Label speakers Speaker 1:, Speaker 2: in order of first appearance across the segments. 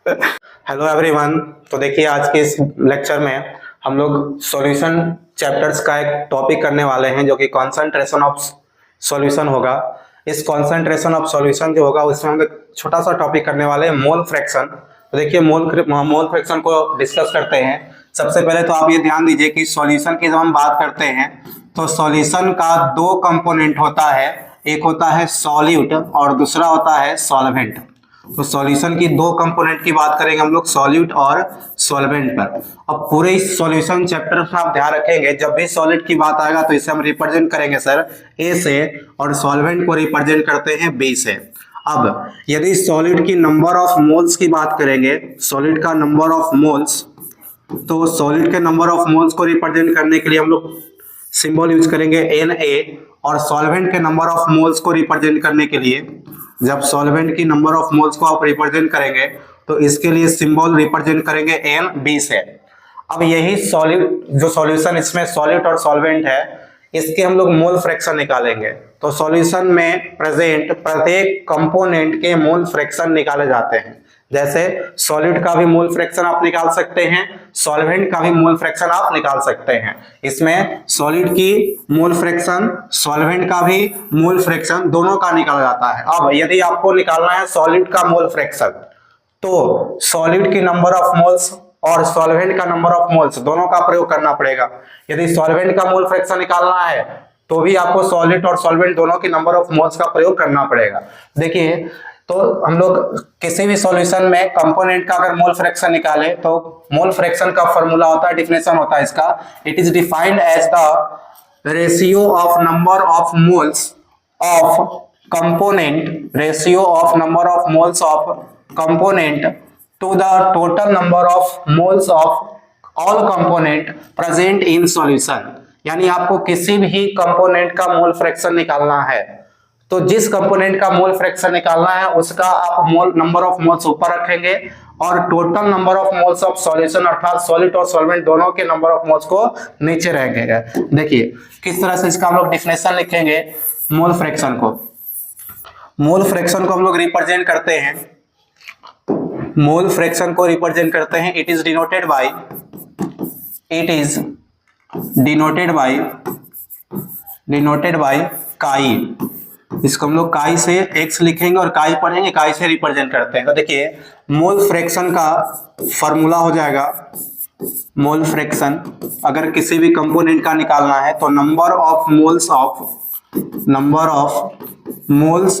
Speaker 1: Hello everyone. तो देखिए आज के इस लेक्चर में हम लोग सॉल्यूशन चैप्टर्स का एक टॉपिक करने वाले हैं जो कि कॉन्सेंट्रेशन ऑफ सॉल्यूशन होगा। इस कॉन्सेंट्रेशन ऑफ सॉल्यूशन जो होगा उसमें हम एक छोटा सा टॉपिक करने वाले हैं, मोल फ्रैक्शन। तो देखिए मोल फ्रैक्शन को डिस्कस करते हैं। सबसे पहले तो आप ये ध्यान दीजिए कि सॉल्यूशन की जब हम बात करते हैं तो सॉल्यूशन का दो कंपोनेंट होता है, एक होता है सॉल्यूट और दूसरा होता है सॉल्वेंट। तो सॉल्यूशन की दो कंपोनेंट की बात करेंगे हम लोग, सॉल्यूट और सॉल्वेंट पर। अब पूरे इस सॉल्यूशन चैप्टर में आप ध्यान रखेंगे, जब भी सॉलिड की बात आएगा तो इसे हम रिप्रेजेंट करेंगे सर ए से, और सॉल्वेंट को रिप्रेजेंट करते हैं बी से। अब यदि सॉलिड की नंबर ऑफ मोल्स की बात करेंगे, सॉलिड का नंबर ऑफ मोल्स, तो सॉलिड के नंबर ऑफ मोल्स को रिप्रेजेंट करने के लिए हम लोग सिंबल यूज करेंगे Na, और सॉल्वेंट के नंबर ऑफ मोल्स को रिप्रेजेंट करने के लिए, जब सॉल्वेंट की नंबर ऑफ मोल्स को आप रिप्रेजेंट करेंगे तो इसके लिए सिंबल रिप्रेजेंट करेंगे Nb से। अब यही सॉल्यूट जो सॉल्यूशन इसमें सॉल्यूट और सॉल्वेंट है, इसके हम लोग मोल फ्रैक्शन निकालेंगे। तो सॉल्यूशन में प्रेजेंट प्रत्येक कंपोनेंट के मोल फ्रैक्शन निकाले जाते हैं। जैसे सॉलिड का भी मोल फ्रैक्शन आप निकाल सकते हैं, सॉल्वेंट का भी मोल फ्रैक्शन आप निकाल सकते हैं। इसमें सॉलिड की मोल फ्रैक्शन, सॉल्वेंट का भी मोल फ्रैक्शन दोनों का निकाला जाता है। अब यदि आपको निकालना है सॉलिड का मोल फ्रैक्शन, तो सॉलिड की नंबर ऑफ मोल्स और सॉल्वेंट का नंबर ऑफ मोल्स दोनों का प्रयोग करना पड़ेगा। यदि सॉल्वेंट का मोल फ्रैक्शन निकालना है तो भी आपको सॉलिड और सॉल्वेंट दोनों की नंबर ऑफ मोल्स का प्रयोग करना पड़ेगा। देखिए, तो हम लोग किसी भी सॉल्यूशन में कंपोनेंट का अगर मोल फ्रैक्शन निकाले तो मोल फ्रैक्शन का फॉर्मूला होता है, डिफिनेशन होता है इसका, it is defined as the ratio of number of moles of component, ratio of number of moles of component to the total number of moles of all component present in solution. यानी आपको किसी भी component का mole fraction निकालना है तो जिस component का मोल फ्रैक्शन निकालना है उसका आप मोल नंबर ऑफ मोल्स ऊपर रखेंगे और total number of moles of solution अर्थात सॉलिड और सॉल्वेंट दोनों के नंबर ऑफ मोल्स को नीचे रखेंगे। देखिए किस तरह से इसका हम लोग डिफिनेशन लिखेंगे। मोल फ्रैक्शन को हम लोग रिप्रेजेंट करते हैं, मोल फ्रैक्शन को रिप्रेजेंट करते हैं, इट इज डिनोटेड बाय काई। इसको हम लोग काई से x लिखेंगे और काई पढ़ेंगे, काई से रिप्रेजेंट करते हैं। तो देखिए मोल फ्रैक्शन का फॉर्मूला हो जाएगा, मोल फ्रैक्शन अगर किसी भी कंपोनेंट का निकालना है तो number of moles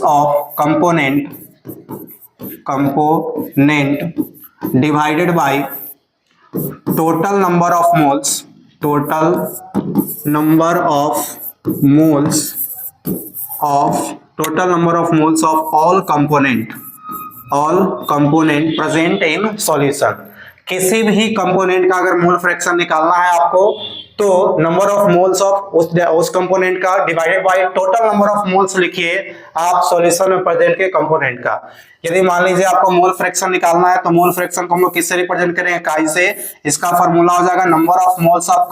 Speaker 1: of component divided by total number of moles of all component present in solution. किसी भी कंपोनेंट का अगर मोल फ्रैक्शन निकालना है आपको तो नंबर ऑफ मोल्स ऑफ उस कंपोनेंट का divided by total number of moles लिखिए आप सॉल्यूशन में प्रेजेंट के कंपोनेंट का। यदि मान लीजिए आपको मोल फ्रैक्शन निकालना है तो मोल फ्रैक्शन को हम लोग किससे रिप्रेजेंट करेंगे, काई से। इसका फॉर्मूला हो जाएगा number of moles of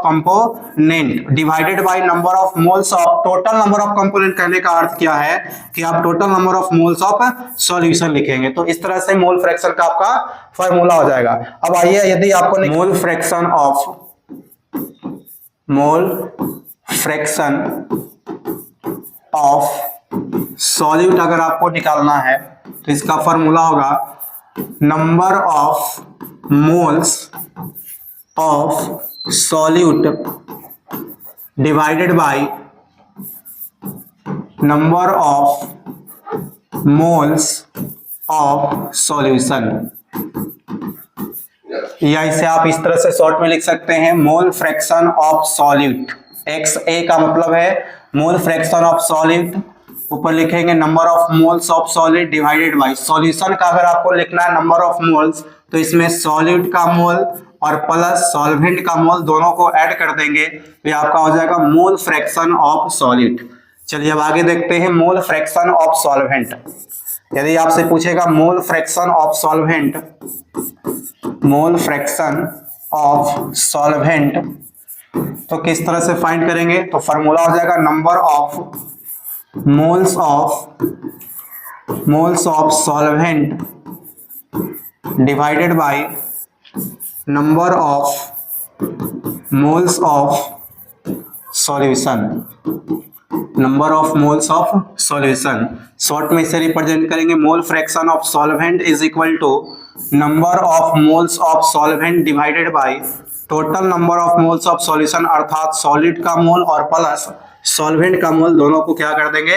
Speaker 1: component divided by number of moles of total number of component. कहने का अर्थ क्या है कि आप total number of moles of solution लिखेंगे। तो इस तरह से मोल फ्रैक्शन का आपका फॉर्मूला हो जाएगा। अब आइए, यदि आपको मोल फ्रैक्शन ऑफ सॉल्यूट अगर आपको निकालना है तो इसका फॉर्मूला होगा number of moles of solute divided by number of moles of solution. या इसे आप इस तरह से शॉर्ट में लिख सकते हैं, mole fraction of solute. XA का मतलब है मोल फ्रैक्शन ऑफ सॉल्यूट, ऊपर लिखेंगे number of moles of solid divided by solution का अगर आपको लिखना है नंबर ऑफ मोल्स तो इसमें सॉल्यूट का मोल और प्लस सॉल्वेंट का मोल दोनों को ऐड कर देंगे तो ये आपका हो जाएगा मोल फ्रैक्शन ऑफ सॉल्यूट। चलिए अब आगे देखते हैं मोल फ्रैक्शन ऑफ सॉल्वेंट। यदि आपसे पूछेगा मोल फ्रैक्शन ऑफ सॉल्वेंट तो किस तरह से फाइंड करेंगे, तो फॉर्मूला हो जाएगा number of moles of moles of solvent divided by number of moles of solution, number of moles of solution. Short में इसे रिप्रेजेंट करेंगे mole fraction of solvent is equal to number of moles of solvent divided by total number of moles of solution, अर्थात solid का mole और plus solvent का मोल दोनों को क्या कर देंगे,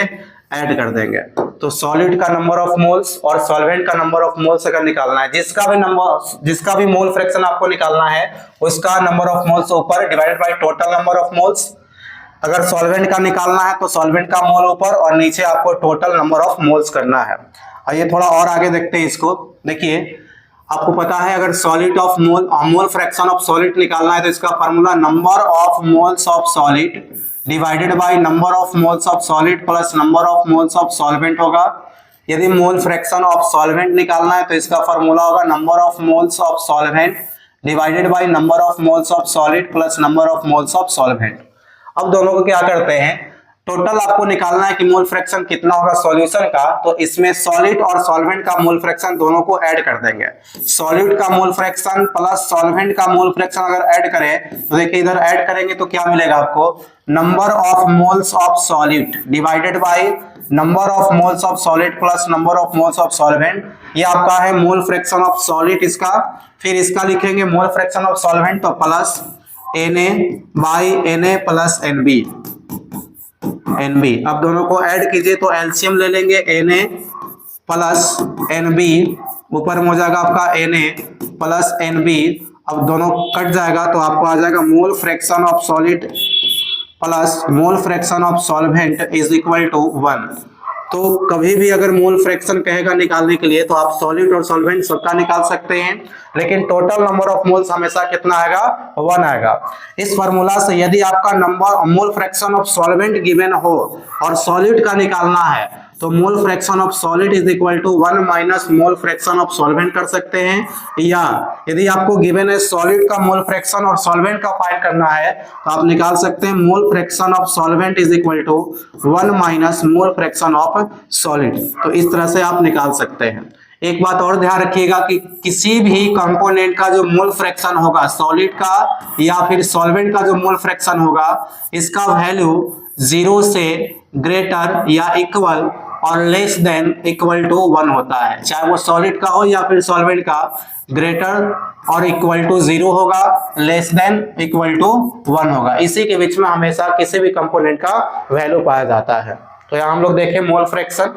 Speaker 1: ऐड कर देंगे। तो सॉलिड का नंबर ऑफ मोल्स और सॉल्वेंट का नंबर ऑफ मोल्स अगर निकालना है, जिसका भी मोल फ्रैक्शन आपको निकालना है उसका नंबर ऑफ मोल्स ऊपर divided by total number of moles. अगर सॉल्वेंट का निकालना है तो सॉल्वेंट का मोल ऊपर और नीचे आपको टोटल नंबर ऑफ मोल्स करना है। आइए थोड़ा और आगे देखते हैं इसको। देखिए आपको पता है अगर solid of mole fraction of solid निकालना है तो इसका formula number of moles of solid divided by number of moles of solid plus number of moles of solvent होगा। यदि मोल फ्रैक्शन ऑफ सॉल्वेंट निकालना है तो इसका फार्मूला होगा number of moles of solvent divided by number of moles of solid plus number of moles of solvent. अब दोनों को क्या करते हैं, टोटल आपको निकालना है कि मोल फ्रैक्शन कितना होगा सॉल्यूशन का, तो इसमें सॉलिड और सॉल्वेंट का मोल फ्रैक्शन दोनों को ऐड कर देंगे। सॉलिड का मोल फ्रैक्शन प्लस सॉल्वेंट का मोल फ्रैक्शन अगर ऐड करें तो देखिए इधर ऐड करेंगे तो क्या मिलेगा आपको, number of moles of solid divided by number of moles of solid plus number of moles of solvent. ये आपका है मोल फ्रैक्शन ऑफ सॉलिड इसका। फिर इसका लिखेंगे मोल फ्रैक्शन ऑफ सॉल्वेंट तो plus Na by Na plus NB। अब दोनों को ऐड कीजिए तो एलसीएम ले लेंगे Na प्लस NB, ऊपर में हो जाएगा आपका Na प्लस NB। अब दोनों कट जाएगा तो आपको आ जाएगा mole fraction of solid plus mole fraction of solvent is equal to 1। तो कभी भी अगर मोल फ्रैक्शन कहेगा निकालने के लिए तो आप सॉलिड और सॉल्वेंट सबका निकाल सकते हैं, लेकिन टोटल नंबर ऑफ मोल्स हमेशा कितना आएगा, 1 आएगा। इस फार्मूला से यदि आपका number mole fraction of solvent given हो और सॉलिड का निकालना है तो mole fraction of solid is equal to 1 minus mole fraction of solvent कर सकते हैं। या यदि आपको गिवन है सॉलिड का मोल फ्रैक्शन और सॉल्वेंट का फाइंड करना है तो आप निकाल सकते हैं mole fraction of solvent is equal to 1 minus mole fraction of solid. तो इस तरह से आप निकाल सकते हैं। एक बात और ध्यान रखिएगा कि किसी भी कंपोनेंट का जो मोल फ्रैक्शन होगा, सॉलिड का या फिर सॉल्वेंट का जो मोल फ्रैक्शन होगा, इसका वैल्यू 0 से ग्रेटर या इक्वल और लेस देन इक्वल टू 1 होता है। चाहे वो सॉलिड का हो या फिर सॉल्वेंट का, ग्रेटर और इक्वल टू 0 होगा, लेस देन इक्वल टू 1 होगा। इसी के बीच में हमेशा किसी भी कंपोनेंट का वैल्यू पाया जाता है। तो यहाँ हम लोग देखें मोल फ्रैक्शन